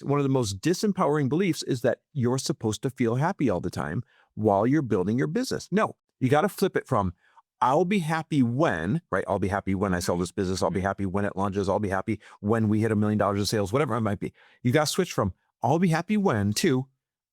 One of the most disempowering beliefs is that you're supposed to feel happy all the time while you're building your business. No, you got to flip it from I'll be happy when, right? I'll be happy when I sell this business. I'll be happy when it launches. I'll be happy when we hit $1 million in sales, whatever it might be. You got to switch from I'll be happy when to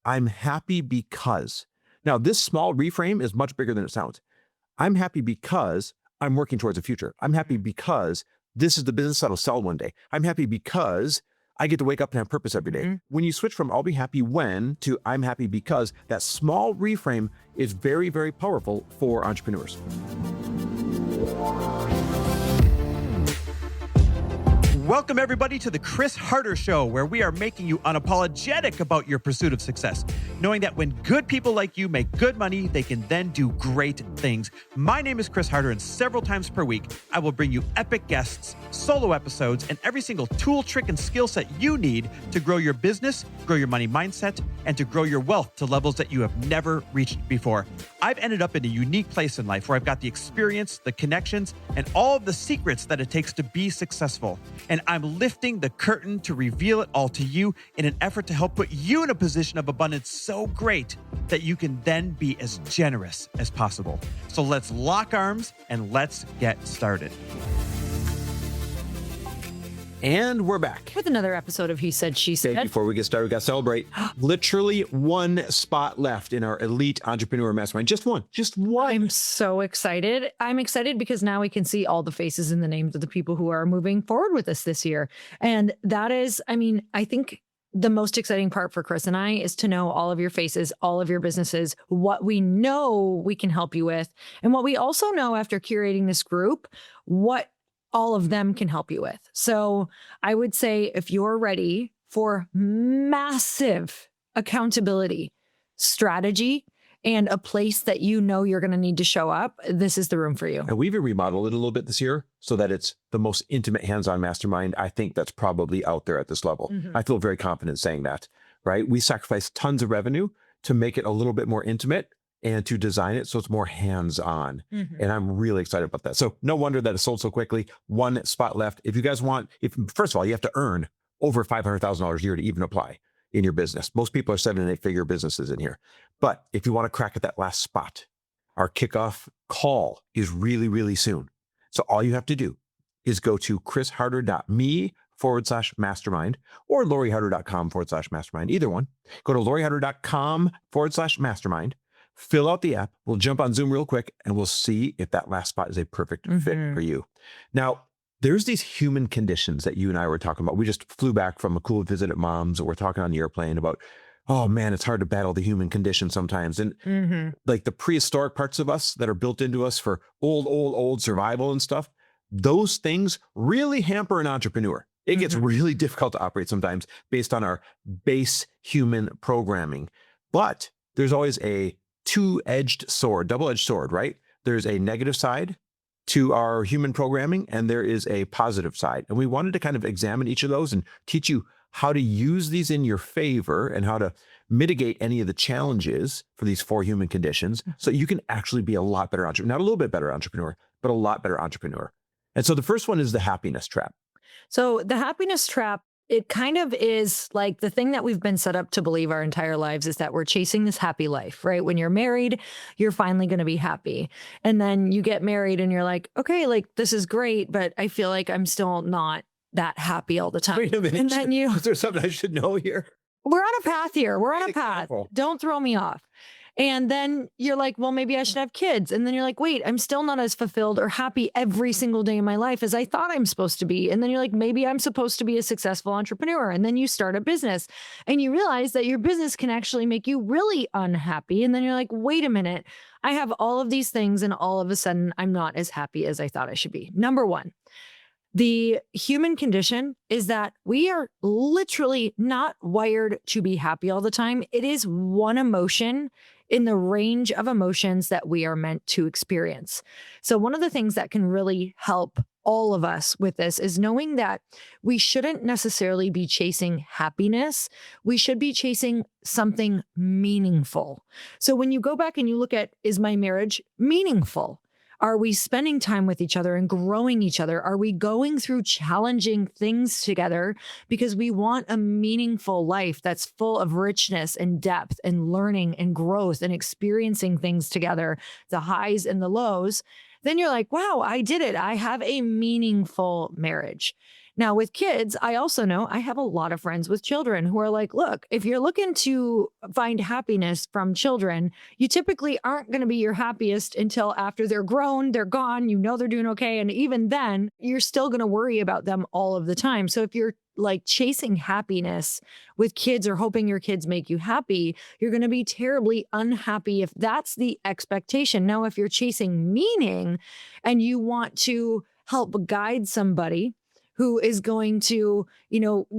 I'm happy because. Now, this small reframe is much bigger than it sounds. I'm happy because I'm working towards a future. I'm happy because this is the business that'll sell one day. I'm happy because I get to wake up and have purpose every day. When you switch from I'll be happy when to I'm happy because, that small reframe is very, very powerful for entrepreneurs. Welcome, everybody, to the Chris Harder Show, where we are making you unapologetic about your pursuit of success, knowing that when good people like you make good money, they can then do great things. My name is Chris Harder, and several times per week, I will bring you epic guests, solo episodes, and every single tool, trick, and skill set you need to grow your business, grow your money mindset, and to grow your wealth to levels that you have never reached before. I've ended up in a unique place in life where I've got the experience, the connections, and all of the secrets that it takes to be successful. And I'm lifting the curtain to reveal it all to you in an effort to help put you in a position of abundance so great that you can then be as generous as possible. So let's lock arms and let's get started. And we're back. With another episode of He Said, She Said. Okay, before we get started, we got to celebrate. Literally one spot left in our elite entrepreneur mastermind. Just one. I'm so excited. I'm excited because now we can see all the faces and the names of the people who are moving forward with us this year. And that is, I think the most exciting part for Chris and I is to know all of your faces, all of your businesses, what we know we can help you with, and what we also know after curating this group, what all of them can help you with. So I would say if you're ready for massive accountability, strategy, and a place that you know you're going to need to show up, this is the room for you. And we've even remodeled it a little bit this year so that it's the most intimate hands-on mastermind I think that's probably out there at this level. I feel very confident saying that, right? We sacrificed tons of revenue to make it a little bit more intimate and to design it so it's more hands-on. And I'm really excited about that. So no wonder that it sold so quickly. One spot left. If you guys want, first of all, you have to earn over $500,000 a year to even apply in your business. Most people are 7- and 8-figure businesses in here. But if you want to crack at that last spot, our kickoff call is really, really soon. So all you have to do is go to chrisharder.me/mastermind or loriharder.com/mastermind, either one. Go to loriharder.com/mastermind. Fill out the app. We'll jump on Zoom real quick and we'll see if that last spot is a perfect fit for you. Now, there's these human conditions that you and I were talking about. We just flew back from a cool visit at Mom's and we're talking on the airplane about, oh man, it's hard to battle the human condition sometimes. And like the prehistoric parts of us that are built into us for old survival and stuff, those things really hamper an entrepreneur. It gets really difficult to operate sometimes based on our base human programming. But there's always a double-edged sword, right? There's a negative side to our human programming and there is a positive side. And we wanted to kind of examine each of those and teach you how to use these in your favor and how to mitigate any of the challenges for these 4 human conditions so you can actually be a lot better entrepreneur. Not a little bit better entrepreneur, but a lot better entrepreneur. And so the first one is the happiness trap. So the happiness trap, it kind of is like the thing that we've been set up to believe our entire lives is that we're chasing this happy life, right? When you're married, you're finally going to be happy. And then you get married and you're like, okay, like this is great, but I feel like I'm still not that happy all the time. Wait a minute. And then Is there something I should know here? We're on a path here. We're on a path. Example. Don't throw me off. And then you're like, well, maybe I should have kids. And then you're like, wait, I'm still not as fulfilled or happy every single day of my life as I thought I'm supposed to be. And then you're like, maybe I'm supposed to be a successful entrepreneur. And then you start a business and you realize that your business can actually make you really unhappy. And then you're like, wait a minute, I have all of these things and all of a sudden I'm not as happy as I thought I should be. Number one, the human condition is that we are literally not wired to be happy all the time. It is one emotion in the range of emotions that we are meant to experience. So one of the things that can really help all of us with this is knowing that we shouldn't necessarily be chasing happiness. We should be chasing something meaningful. So when you go back and you look at, is my marriage meaningful? Are we spending time with each other and growing each other? Are we going through challenging things together because we want a meaningful life that's full of richness and depth and learning and growth and experiencing things together, the highs and the lows? Then you're like, wow, I did it. I have a meaningful marriage. Now, with kids, I also know I have a lot of friends with children who are like, look, if you're looking to find happiness from children, you typically aren't going to be your happiest until after they're grown, they're gone, you know they're doing okay. And even then, you're still going to worry about them all of the time. So if you're like chasing happiness with kids or hoping your kids make you happy, you're going to be terribly unhappy if that's the expectation. Now, if you're chasing meaning and you want to help guide somebody who is going to,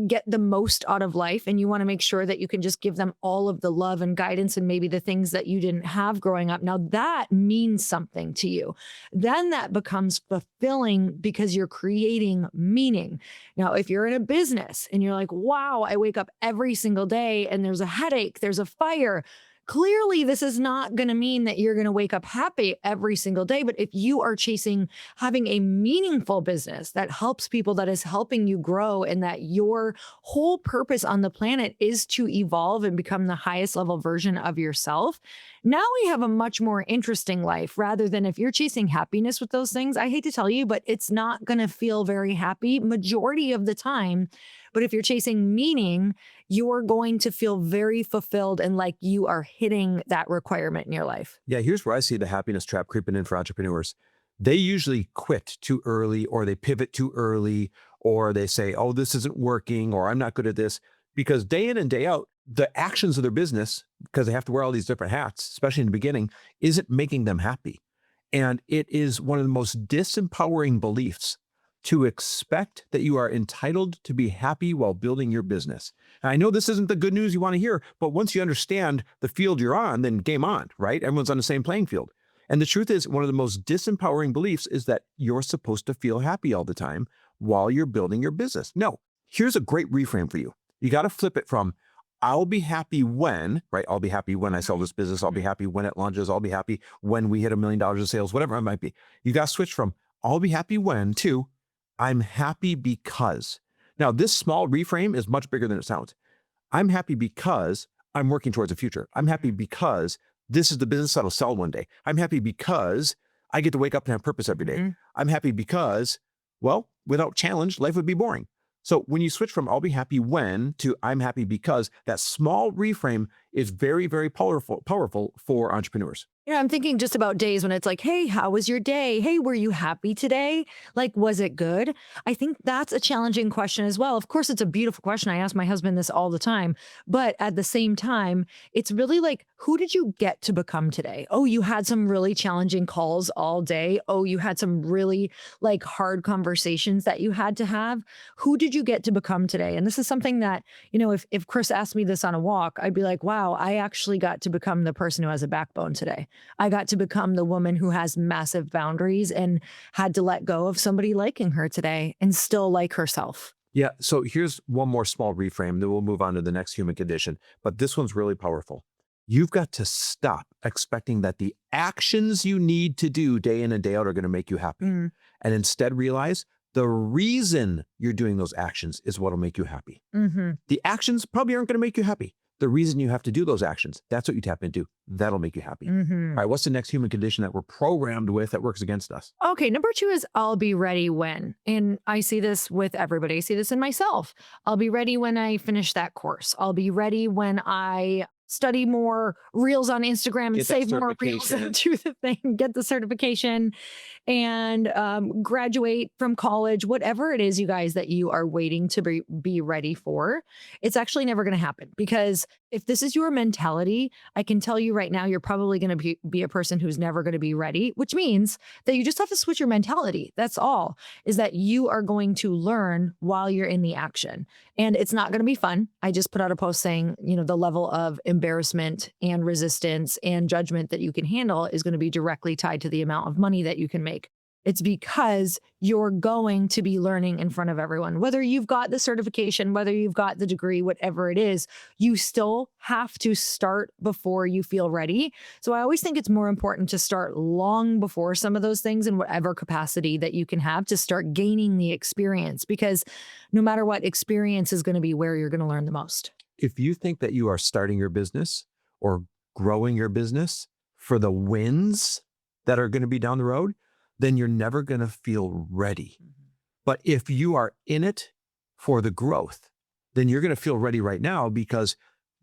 get the most out of life, and you want to make sure that you can just give them all of the love and guidance and maybe the things that you didn't have growing up. Now that means something to you. Then that becomes fulfilling because you're creating meaning. Now, if you're in a business and you're like, wow, I wake up every single day and there's a headache, there's a fire. Clearly, this is not going to mean that you're going to wake up happy every single day. But if you are chasing having a meaningful business that helps people, that is helping you grow, and that your whole purpose on the planet is to evolve and become the highest level version of yourself, now we have a much more interesting life rather than if you're chasing happiness with those things. I hate to tell you, but it's not going to feel very happy majority of the time. But if you're chasing meaning, you're going to feel very fulfilled and like you are hitting that requirement in your life. Yeah, here's where I see the happiness trap creeping in for entrepreneurs. They usually quit too early, or they pivot too early, or they say, oh, this isn't working, or I'm not good at this, because day in and day out, the actions of their business, because they have to wear all these different hats, especially in the beginning, isn't making them happy. And it is one of the most disempowering beliefs to expect that you are entitled to be happy while building your business. And I know this isn't the good news you want to hear, but once you understand the field you're on, then game on, right? Everyone's on the same playing field. And the truth is, one of the most disempowering beliefs is that you're supposed to feel happy all the time while you're building your business. No, here's a great reframe for you. You got to flip it from, I'll be happy when, right? I'll be happy when I sell this business. I'll be happy when it launches. I'll be happy when we hit $1 million of sales, whatever it might be. You got to switch from I'll be happy when to I'm happy because. Now, this small reframe is much bigger than it sounds. I'm happy because I'm working towards a future. I'm happy because this is the business that'll sell one day. I'm happy because I get to wake up and have purpose every day. Mhm. I'm happy because, well, without challenge, life would be boring. So when you switch from I'll be happy when to I'm happy because, that small reframe is very, very powerful for entrepreneurs. I'm thinking just about days when it's like, hey, how was your day? Hey, were you happy today? Like, was it good? I think that's a challenging question as well. Of course, it's a beautiful question. I ask my husband this all the time. But at the same time, it's really like, who did you get to become today? Oh, you had some really challenging calls all day. Oh, you had some really like hard conversations that you had to have. Who did you get to become today? And this is something that, if Chris asked me this on a walk, I'd be like, wow, I actually got to become the person who has a backbone today. I got to become the woman who has massive boundaries and had to let go of somebody liking her today and still like herself. Yeah. So here's one more small reframe, then we'll move on to the next human condition. But this one's really powerful. You've got to stop expecting that the actions you need to do day in and day out are going to make you happy. Mm. And instead realize the reason you're doing those actions is what will make you happy. Mm-hmm. The actions probably aren't going to make you happy. The reason you have to do those actions, that's what you tap into. That'll make you happy. Mm-hmm. All right, what's the next human condition that we're programmed with that works against us? Okay, number 2 is I'll be ready when. And I see this with everybody. I see this in myself. I'll be ready when I finish that course. I'll be ready when I study more reels on Instagram and Get that save more reels certification. and do the thing, get the certification and graduate from college, whatever it is, you guys, that you are waiting to be ready for. It's actually never going to happen, because if this is your mentality, I can tell you right now, you're probably going to be a person who's never going to be ready, which means that you just have to switch your mentality. That's all, is that you are going to learn while you're in the action. And it's not going to be fun. I just put out a post saying, the level of embarrassment and resistance and judgment that you can handle is going to be directly tied to the amount of money that you can make. It's because you're going to be learning in front of everyone. Whether you've got the certification, whether you've got the degree, whatever it is, you still have to start before you feel ready. So I always think it's more important to start long before some of those things in whatever capacity that you can have to start gaining the experience, because no matter what, experience is going to be where you're going to learn the most. If you think that you are starting your business or growing your business for the wins that are going to be down the road, then you're never going to feel ready. But if you are in it for the growth, then you're going to feel ready right now, because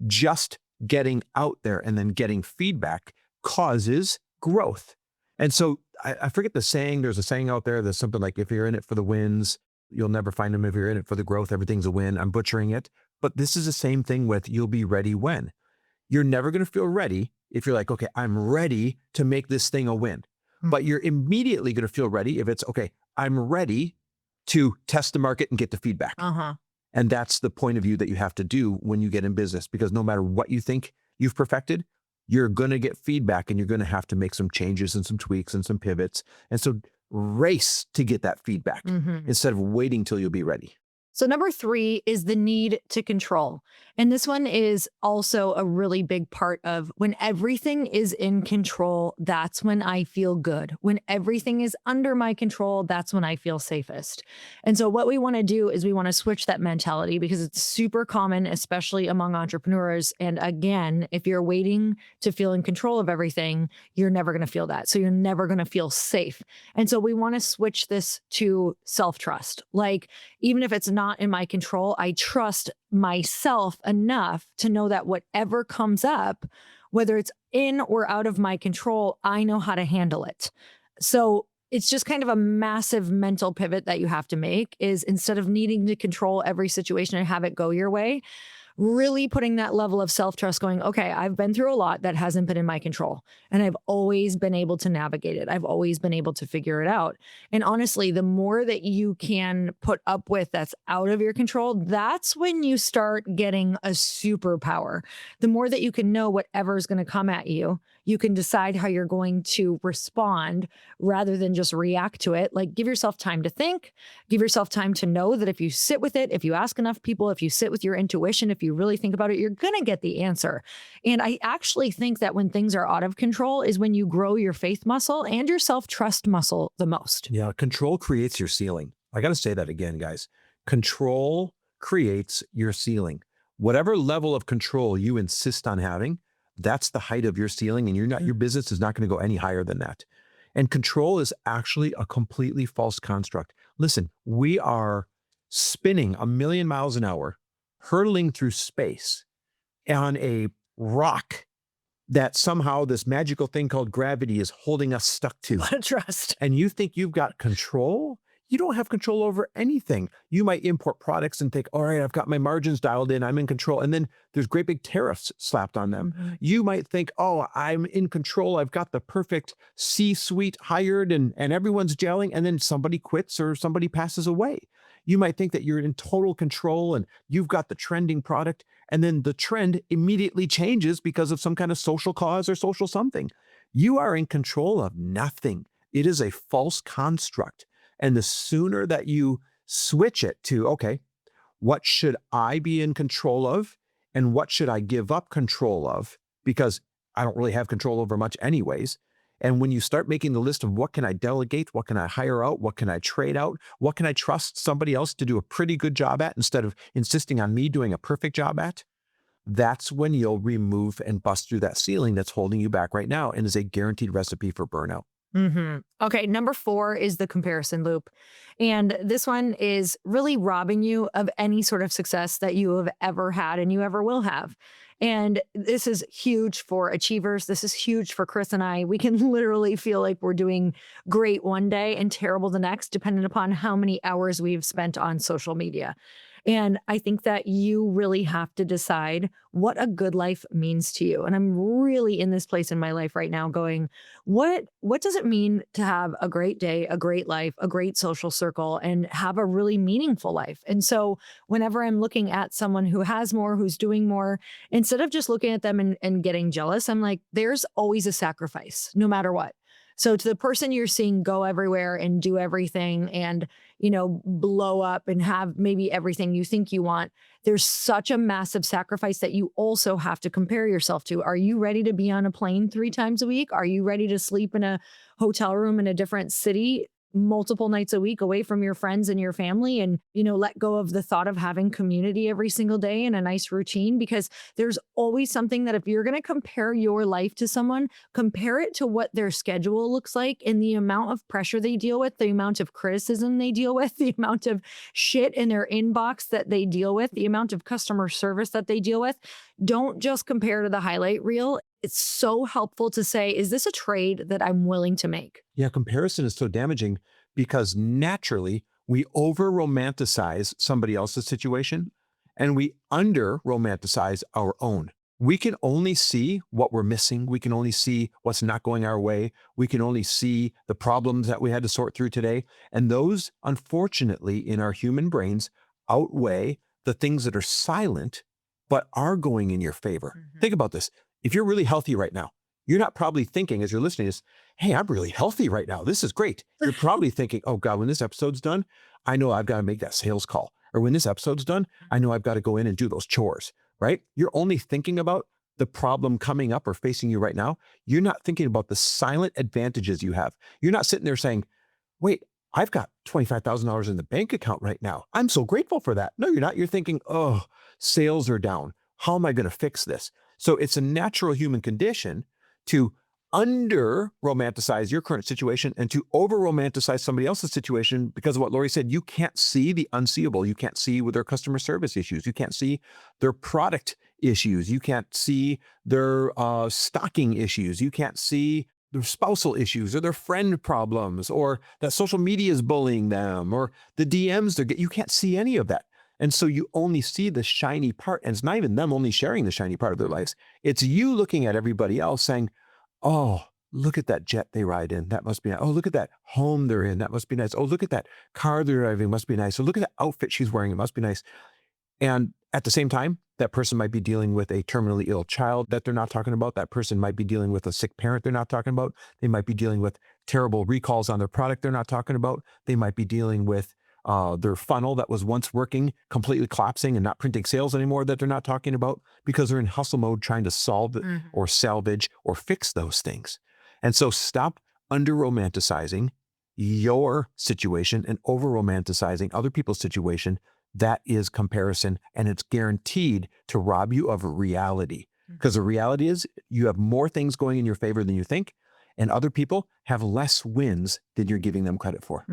just getting out there and then getting feedback causes growth. And so I forget the saying, there's a saying out there that's something like, if you're in it for the wins, you'll never find them. If you're in it for the growth, everything's a win. I'm butchering it. But this is the same thing with you'll be ready when. You're never going to feel ready if you're like, okay, I'm ready to make this thing a win. But you're immediately going to feel ready if it's, okay, I'm ready to test the market and get the feedback. And that's the point of view that you have to do when you get in business, because no matter what you think you've perfected, you're going to get feedback and you're going to have to make some changes and some tweaks and some pivots. And so race to get that feedback instead of waiting till you'll be ready. So number 3 is the need to control. And this one is also a really big part of when everything is in control, that's when I feel good. When everything is under my control, that's when I feel safest. And so what we want to do is we want to switch that mentality, because it's super common, especially among entrepreneurs. And again, if you're waiting to feel in control of everything, you're never going to feel that. So you're never going to feel safe. And so we want to switch this to self-trust. Like, even if it's not in my control, I trust myself enough to know that whatever comes up, whether it's in or out of my control, I know how to handle it. So it's just kind of a massive mental pivot that you have to make, is instead of needing to control every situation and have it go your way, really putting that level of self-trust, going, okay, I've been through a lot that hasn't been in my control, and I've always been able to navigate it. I've always been able to figure it out. And honestly, the more that you can put up with that's out of your control, that's when you start getting a superpower. The more that you can know whatever is going to come at you, you can decide how you're going to respond rather than just react to it. Like, give yourself time to think, give yourself time to know that if you sit with it, if you ask enough people, if you sit with your intuition, if you really think about it, you're going to get the answer. And I actually think that when things are out of control is when you grow your faith muscle and your self-trust muscle the most. Yeah, control creates your ceiling. I got to say that again, guys. Control creates your ceiling. Whatever level of control you insist on having, that's the height of your ceiling, and your business is not going to go any higher than that. And control is actually a completely false construct. Listen, we are spinning 1,000,000 miles an hour, hurtling through space on a rock that somehow this magical thing called gravity is holding us stuck to. What a trust. And you think you've got control? You don't have control over anything. You might import products and think, all right, I've got my margins dialed in, I'm in control. And then there's great big tariffs slapped on them. You might think, oh, I'm in control. I've got the perfect C-suite hired and everyone's gelling. And then somebody quits or somebody passes away. You might think that you're in total control and you've got the trending product. And then the trend immediately changes because of some kind of social cause or social something. You are in control of nothing. It is a false construct. And the sooner that you switch it to, okay, what should I be in control of? And what should I give up control of? Because I don't really have control over much anyways. And when you start making the list of what can I delegate, what can I hire out, what can I trade out, what can I trust somebody else to do a pretty good job at instead of insisting on me doing a perfect job at, that's when you'll remove and bust through that ceiling that's holding you back right now and is a guaranteed recipe for burnout. Okay, number 4 is the comparison loop. And this one is really robbing you of any sort of success that you have ever had and you ever will have. And this is huge for achievers. This is huge for Chris and I. We can literally feel like we're doing great one day and terrible the next, depending upon how many hours we've spent on social media. And I think that you really have to decide what a good life means to you. And I'm really in this place in my life right now going, what does it mean to have a great day, a great life, a great social circle, and have a really meaningful life? And so whenever I'm looking at someone who has more, who's doing more, instead of just looking at them and getting jealous, I'm like, there's always a sacrifice, no matter what. So to the person you're seeing go everywhere and do everything and, blow up and have maybe everything you think you want, there's such a massive sacrifice that you also have to compare yourself to. Are you ready to be on a plane 3 times a week? Are you ready to sleep in a hotel room in a different city multiple nights a week away from your friends and your family and, let go of the thought of having community every single day and a nice routine? Because there's always something that if you're going to compare your life to someone, compare it to what their schedule looks like and the amount of pressure they deal with, the amount of criticism they deal with, the amount of shit in their inbox that they deal with, the amount of customer service that they deal with. Don't just compare to the highlight reel. It's so helpful to say, is this a trade that I'm willing to make? Yeah, comparison is so damaging because naturally we over romanticize somebody else's situation and we under romanticize our own. We can only see what we're missing. We can only see what's not going our way. We can only see the problems that we had to sort through today. And those, unfortunately, in our human brains outweigh the things that are silent but are going in your favor. Think about this. If you're really healthy right now, you're not probably thinking as you're listening to this, hey, I'm really healthy right now. This is great. You're probably thinking, oh God, when this episode's done, I know I've got to make that sales call. Or when this episode's done, I know I've got to go in and do those chores, right? You're only thinking about the problem coming up or facing you right now. You're not thinking about the silent advantages you have. You're not sitting there saying, wait, I've got $25,000 in the bank account right now. I'm so grateful for that. No, you're not. You're thinking, oh, sales are down. How am I going to fix this? So it's a natural human condition to under romanticize your current situation and to over romanticize somebody else's situation because of what Lori said. You can't see the unseeable. You can't see with their customer service issues. You can't see their product issues. You can't see their stocking issues. You can't see their spousal issues or their friend problems or that social media is bullying them or the DMs they're getting. You can't see any of that. And so you only see the shiny part, and it's not even them only sharing the shiny part of their lives. It's you looking at everybody else saying, oh, look at that jet they ride in. That must be nice. Oh, look at that home they're in. That must be nice. Oh, look at that car they're driving. Must be nice. Oh, look at that outfit she's wearing. It must be nice. And at the same time, that person might be dealing with a terminally ill child that they're not talking about. That person might be dealing with a sick parent they're not talking about. They might be dealing with terrible recalls on their product they're not talking about. They might be dealing with their funnel that was once working, completely collapsing and not printing sales anymore that they're not talking about because they're in hustle mode trying to solve or salvage or fix those things. And so stop under romanticizing your situation and over romanticizing other people's situation. That is comparison, and it's guaranteed to rob you of reality. Because the reality is you have more things going in your favor than you think, and other people have less wins than you're giving them credit for.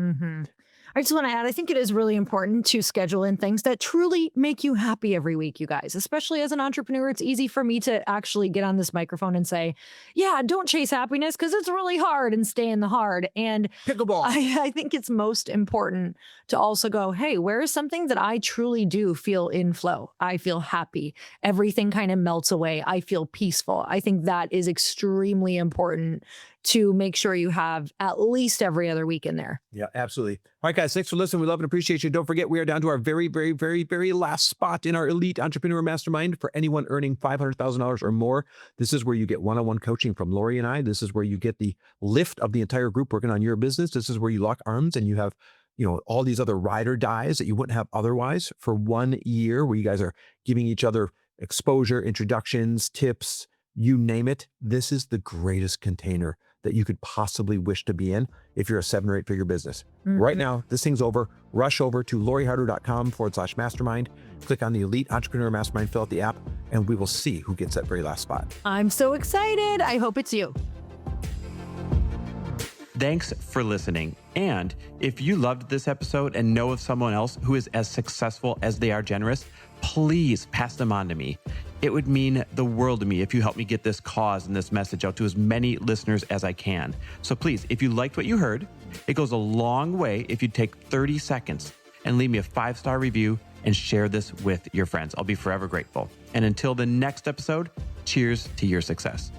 I just want to add, I think it is really important to schedule in things that truly make you happy every week, you guys. Especially as an entrepreneur, it's easy for me to actually get on this microphone and say, yeah, don't chase happiness because it's really hard and stay in the hard. And Pickleball. I think it's most important to also go, hey, where is something that I truly do feel in flow? I feel happy. Everything kind of melts away. I feel peaceful. I think that is extremely important to make sure you have at least every other week in there. Yeah, absolutely. All right, guys, thanks for listening. We love and appreciate you. Don't forget, we are down to our very, very, very, very last spot in our Elite Entrepreneur Mastermind for anyone earning $500,000 or more. This is where you get one-on-one coaching from Lori and I. This is where you get the lift of the entire group working on your business. This is where you lock arms and you have, all these other ride or dies that you wouldn't have otherwise for 1 year, where you guys are giving each other exposure, introductions, tips, you name it. This is the greatest container that you could possibly wish to be in if you're a 7 or 8 figure business. Right now, this thing's over. Rush over to loriharder.com/mastermind. Click on the Elite Entrepreneur Mastermind, fill out the app, and we will see who gets that very last spot. I'm so excited. I hope it's you. Thanks for listening. And if you loved this episode and know of someone else who is as successful as they are generous, please pass them on to me. It would mean the world to me if you help me get this cause and this message out to as many listeners as I can. So please, if you liked what you heard, it goes a long way if you take 30 seconds and leave me a 5-star review and share this with your friends. I'll be forever grateful. And until the next episode, cheers to your success.